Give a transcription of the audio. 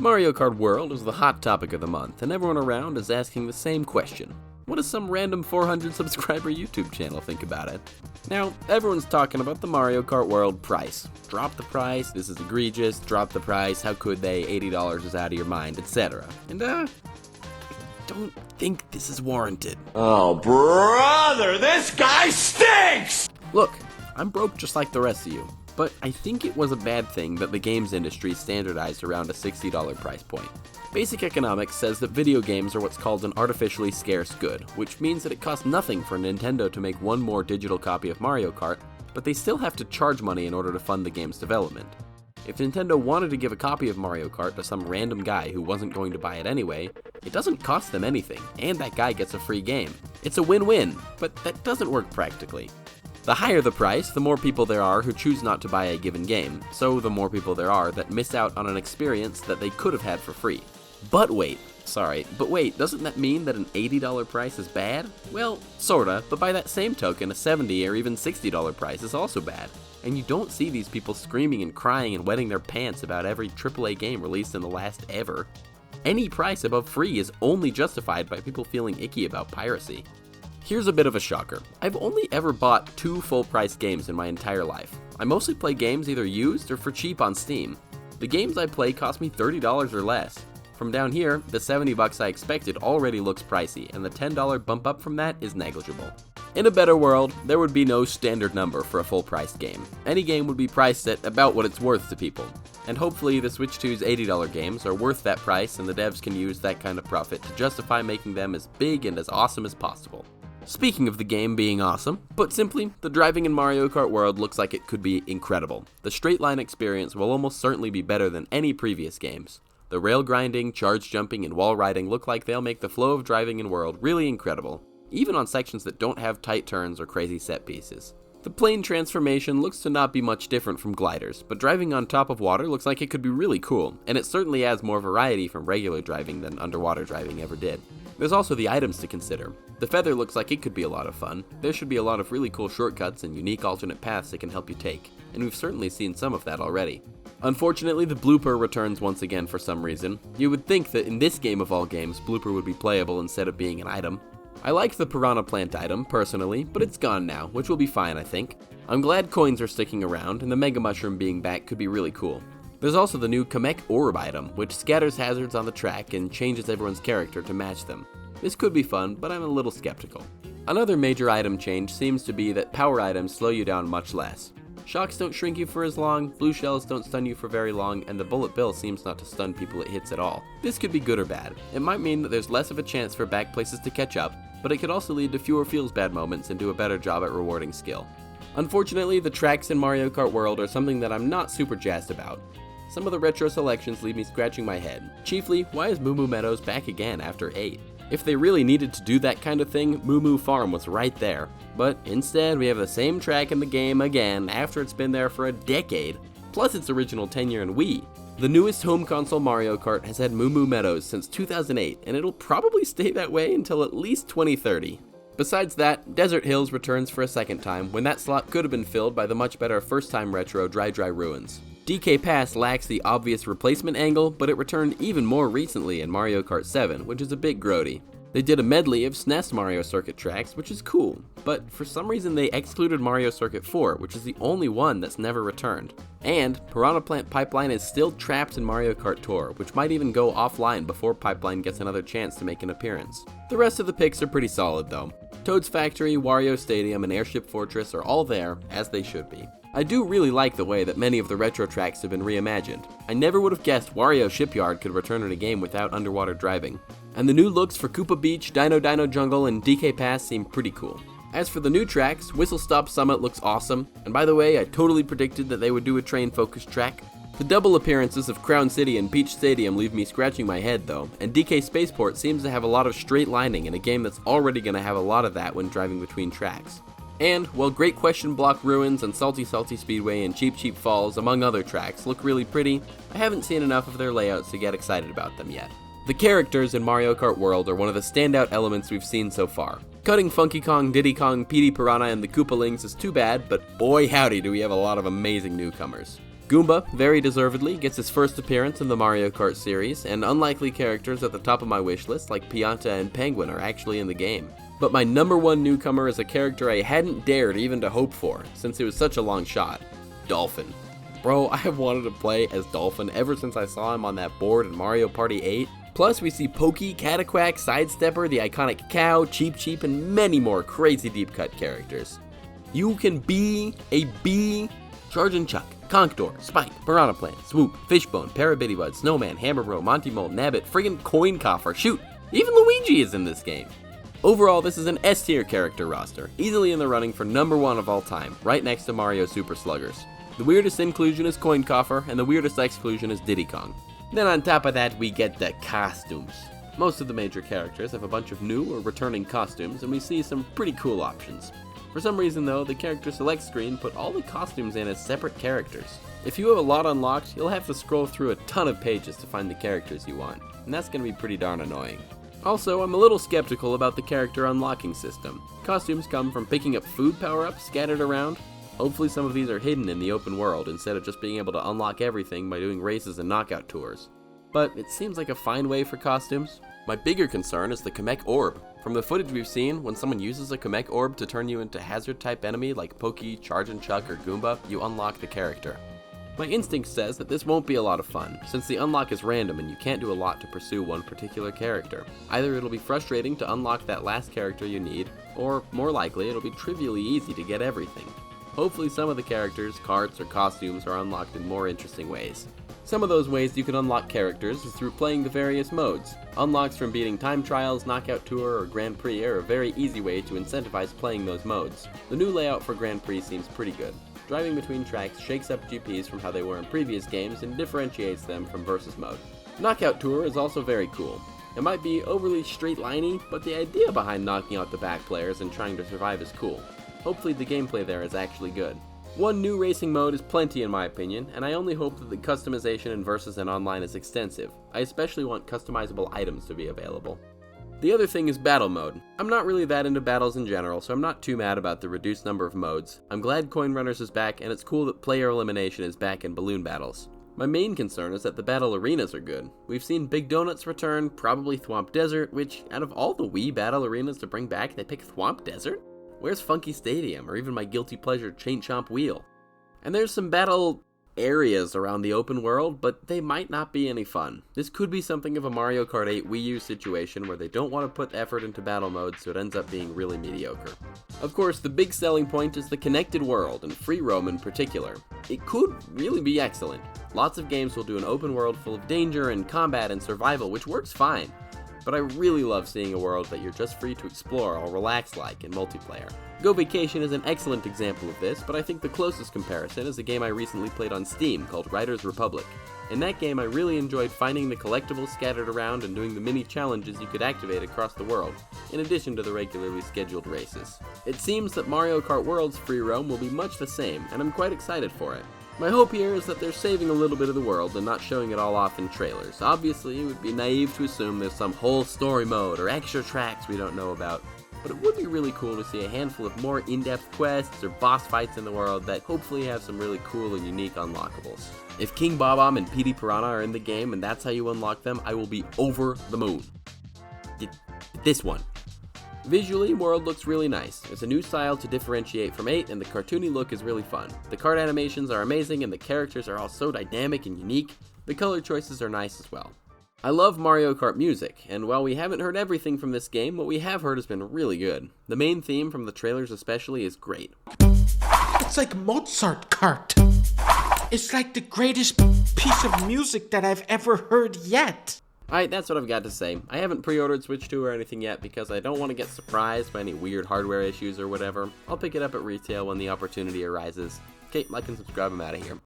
Mario Kart World is the hot topic of the month, and everyone around is asking the same question. What does some random 400 subscriber YouTube channel think about it? Now, everyone's talking about the Mario Kart World price. Drop the price, this is egregious, drop the price, how could they, $80 is out of your mind, etc. And I don't think this is warranted. Oh, brother, this guy stinks! Look, I'm broke just like the rest of you, but I think it was a bad thing that the games industry standardized around a $60 price point. Basic economics says that video games are what's called an artificially scarce good, which means that it costs nothing for Nintendo to make one more digital copy of Mario Kart, but they still have to charge money in order to fund the game's development. If Nintendo wanted to give a copy of Mario Kart to some random guy who wasn't going to buy it anyway, it doesn't cost them anything, and that guy gets a free game. It's a win-win, but that doesn't work practically. The higher the price, the more people there are who choose not to buy a given game, so the more people there are that miss out on an experience that they could have had for free. But wait, doesn't that mean that an $80 price is bad? Well, sorta, but by that same token, a $70 or even $60 price is also bad. And you don't see these people screaming and crying and wetting their pants about every AAA game released in the last ever. Any price above free is only justified by people feeling icky about piracy. Here's a bit of a shocker. I've only ever bought 2 full-price games in my entire life. I mostly play games either used or for cheap on Steam. The games I play cost me $30 or less. From down here, the $70 I expected already looks pricey, and the $10 bump up from that is negligible. In a better world, there would be no standard number for a full-priced game. Any game would be priced at about what it's worth to people. And hopefully the Switch 2's $80 games are worth that price, and the devs can use that kind of profit to justify making them as big and as awesome as possible. Speaking of the game being awesome, put simply, the driving in Mario Kart World looks like it could be incredible. The straight line experience will almost certainly be better than any previous games. The rail grinding, charge jumping, and wall riding look like they'll make the flow of driving in World really incredible, even on sections that don't have tight turns or crazy set pieces. The plane transformation looks to not be much different from gliders, but driving on top of water looks like it could be really cool, and it certainly adds more variety from regular driving than underwater driving ever did. There's also the items to consider. The feather looks like it could be a lot of fun. There should be a lot of really cool shortcuts and unique alternate paths it can help you take, and we've certainly seen some of that already. Unfortunately, the blooper returns once again for some reason. You would think that in this game of all games, blooper would be playable instead of being an item. I liked the piranha plant item, personally, but it's gone now, which will be fine, I think. I'm glad coins are sticking around, and the Mega Mushroom being back could be really cool. There's also the new Kamek Orb item, which scatters hazards on the track and changes everyone's character to match them. This could be fun, but I'm a little skeptical. Another major item change seems to be that power items slow you down much less. Shocks don't shrink you for as long, blue shells don't stun you for very long, and the bullet bill seems not to stun people it hits at all. This could be good or bad. It might mean that there's less of a chance for back places to catch up, but it could also lead to fewer feels bad moments and do a better job at rewarding skill. Unfortunately, the tracks in Mario Kart World are something that I'm not super jazzed about. Some of the retro selections leave me scratching my head. Chiefly, why is Moo Moo Meadows back again after 8? If they really needed to do that kind of thing, Moo Moo Farm was right there. But instead, we have the same track in the game again after it's been there for a decade, plus its original tenure in Wii. The newest home console Mario Kart has had Moo Moo Meadows since 2008, and it'll probably stay that way until at least 2030. Besides that, Desert Hills returns for a second time, when that slot could have been filled by the much better first-time retro Dry Dry Ruins. DK Pass lacks the obvious replacement angle, but it returned even more recently in Mario Kart 7, which is a bit grody. They did a medley of SNES Mario Circuit tracks, which is cool, but for some reason they excluded Mario Circuit 4, which is the only one that's never returned. And Piranha Plant Pipeline is still trapped in Mario Kart Tour, which might even go offline before Pipeline gets another chance to make an appearance. The rest of the picks are pretty solid though. Toad's Factory, Wario Stadium, and Airship Fortress are all there, as they should be. I do really like the way that many of the retro tracks have been reimagined. I never would have guessed Wario Shipyard could return in a game without underwater driving. And the new looks for Koopa Beach, Dino Dino Jungle, and DK Pass seem pretty cool. As for the new tracks, Whistle Stop Summit looks awesome, and by the way, I totally predicted that they would do a train-focused track. The double appearances of Crown City and Peach Stadium leave me scratching my head though, and DK Spaceport seems to have a lot of straight lining in a game that's already going to have a lot of that when driving between tracks. And, while Great Question Block Ruins and Salty Salty Speedway and Cheap Cheap Falls, among other tracks, look really pretty, I haven't seen enough of their layouts to get excited about them yet. The characters in Mario Kart World are one of the standout elements we've seen so far. Cutting Funky Kong, Diddy Kong, Petey Piranha, and the Koopalings is too bad, but boy howdy do we have a lot of amazing newcomers. Goomba, very deservedly, gets his first appearance in the Mario Kart series, and unlikely characters at the top of my wishlist like Pianta and Penguin are actually in the game. But my number one newcomer is a character I hadn't dared even to hope for, since it was such a long shot. Dolphin. Bro, I have wanted to play as Dolphin ever since I saw him on that board in Mario Party 8. Plus, we see Pokey, Cataquack, Sidestepper, the iconic Cow, Cheep Cheep, and many more crazy deep cut characters. You can be a bee, Charge and Chuck, Conkedor, Spike, Piranha Plant, Swoop, Fishbone, Parabittybud, Snowman, Hammer Bro, Monty Mole, Nabbit, friggin' Coin Coffer, shoot, even Luigi is in this game. Overall, this is an S tier character roster, easily in the running for number 1 of all time, right next to Mario Super Sluggers. The weirdest inclusion is Coin Coffer, and the weirdest exclusion is Diddy Kong. Then on top of that, we get the costumes. Most of the major characters have a bunch of new or returning costumes, and we see some pretty cool options. For some reason though, the character select screen put all the costumes in as separate characters. If you have a lot unlocked, you'll have to scroll through a ton of pages to find the characters you want, and that's going to be pretty darn annoying. Also, I'm a little skeptical about the character unlocking system. Costumes come from picking up food power-ups scattered around. Hopefully some of these are hidden in the open world instead of just being able to unlock everything by doing races and knockout tours. But it seems like a fine way for costumes. My bigger concern is the Kamek Orb. From the footage we've seen, when someone uses a Kamek Orb to turn you into hazard-type enemy like Pokey, Charge and Chuck, or Goomba, you unlock the character. My instinct says that this won't be a lot of fun, since the unlock is random and you can't do a lot to pursue one particular character. Either it'll be frustrating to unlock that last character you need, or more likely it'll be trivially easy to get everything. Hopefully some of the characters, carts, or costumes are unlocked in more interesting ways. Some of those ways you can unlock characters is through playing the various modes. Unlocks from beating time trials, knockout tour, or Grand Prix are a very easy way to incentivize playing those modes. The new layout for Grand Prix seems pretty good. Driving between tracks shakes up GPs from how they were in previous games and differentiates them from versus mode. Knockout tour is also very cool. It might be overly straight-liney, but the idea behind knocking out the back players and trying to survive is cool. Hopefully the gameplay there is actually good. One new racing mode is plenty in my opinion, and I only hope that the customization in Versus and Online is extensive. I especially want customizable items to be available. The other thing is battle mode. I'm not really that into battles in general, so I'm not too mad about the reduced number of modes. I'm glad Coin Runners is back, and it's cool that player elimination is back in balloon battles. My main concern is that the battle arenas are good. We've seen Big Donuts return, probably Thwomp Desert, which out of all the Wii battle arenas to bring back, they pick Thwomp Desert? Where's Funky Stadium, or even my guilty pleasure Chain Chomp Wheel? And there's some battle areas around the open world, but they might not be any fun. This could be something of a Mario Kart 8 Wii U situation where they don't want to put effort into battle mode, so it ends up being really mediocre. Of course, the big selling point is the connected world, and free roam in particular. It could really be excellent. Lots of games will do an open world full of danger and combat and survival, which works fine. But I really love seeing a world that you're just free to explore all relaxed-like in multiplayer. Go Vacation is an excellent example of this, but I think the closest comparison is a game I recently played on Steam called Riders Republic. In that game I really enjoyed finding the collectibles scattered around and doing the mini challenges you could activate across the world, in addition to the regularly scheduled races. It seems that Mario Kart World's free roam will be much the same, and I'm quite excited for it. My hope here is that they're saving a little bit of the world and not showing it all off in trailers. Obviously, it would be naive to assume there's some whole story mode or extra tracks we don't know about, but it would be really cool to see a handful of more in-depth quests or boss fights in the world that hopefully have some really cool and unique unlockables. If King Bob-omb and Petey Piranha are in the game and that's how you unlock them, I will be over the moon. Get this one. Visually, World looks really nice. There's a new style to differentiate from 8, and the cartoony look is really fun. The card animations are amazing, and the characters are all so dynamic and unique. The color choices are nice as well. I love Mario Kart music, and while we haven't heard everything from this game, what we have heard has been really good. The main theme from the trailers especially is great. It's like Mozart, Kart. It's like the greatest piece of music that I've ever heard yet. Alright, that's what I've got to say. I haven't pre-ordered Switch 2 or anything yet because I don't want to get surprised by any weird hardware issues or whatever. I'll pick it up at retail when the opportunity arises. Okay, like and subscribe, I'm out of here.